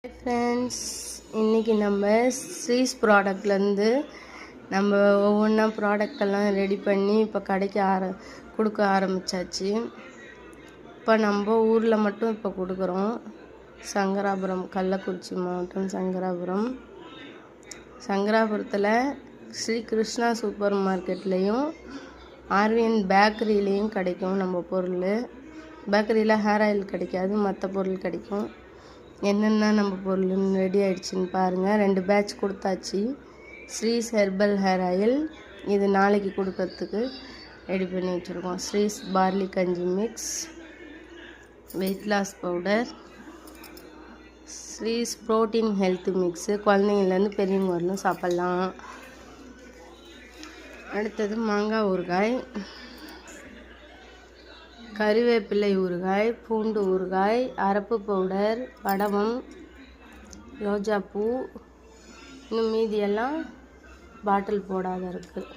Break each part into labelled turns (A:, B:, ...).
A: Hi friends, இன்றைக்கி நம்ம ஸ்ரீஸ் ப்ராடக்ட்லேருந்து நம்ம ஒவ்வொன்றா ப்ராடக்டெல்லாம் ரெடி பண்ணி இப்போ கடைக்கு கொடுக்க ஆரம்பித்தாச்சு. இப்போ நம்ம ஊரில் மட்டும் இப்போ கொடுக்குறோம். சங்கராபுரம், கள்ளக்குறிச்சி மாவட்டம் சங்கராபுரத்தில் ஸ்ரீ கிருஷ்ணா சூப்பர் மார்க்கெட்லேயும் ஆர்விஎன் பேக்கரியிலையும் கிடைக்கும். நம்ம பொருள் பேக்கரியில் ஹேர் ஆயில் கிடைக்காது, மற்ற பொருள் கிடைக்கும். என்னென்ன நம்ம பொருள் ரெடி ஆகிடுச்சின்னு பாருங்கள். 2 பேட்ச் கொடுத்தாச்சு. ஸ்ரீஸ் ஹெர்பல் ஹேர் ஆயில் இது நாளைக்கு கொடுக்கறதுக்கு ரெடி பண்ணி வச்சுருக்கோம். Sri's barley kanji mix, weight loss powder, Sri's protein health mix, குழந்தைங்கள்லேருந்து பெரியவங்க வரலும் சாப்பிட்லாம். அடுத்தது மாங்காய் ஊறுகாய், கறிவேப்பிலை ஊறுகாய், பூண்டு ஊறுகாய், அரப்பு பவுடர், வடவம், ரோஜாப்பூ, இன்னும் மீதியெல்லாம் பாட்டில் போடாத இருக்குது.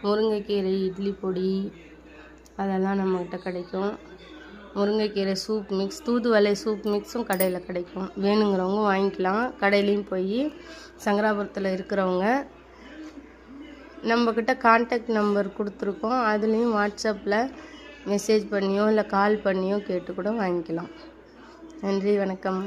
A: முருங்கைக்கீரை இட்லி பொடி அதெல்லாம் நம்மக்கிட்ட கிடைக்கும். முருங்கைக்கீரை சூப் மிக்ஸ், தூதுவளை சூப் மிக்ஸும் கடையில் கிடைக்கும். வேணுங்கிறவங்க வாங்கிக்கலாம். கடையிலையும் போய் சங்கராபுரத்தில் இருக்கிறவங்க நம்மக்கிட்ட கான்டாக்ட் நம்பர் கொடுத்துருக்கோம். அதுலேயும் வாட்ஸ்அப்பில் மெசேஜ் பண்ணியோ இல்லை கால் பண்ணியோ கேட்டு கூட வாங்கிக்கலாம். நன்றி, வணக்கம்.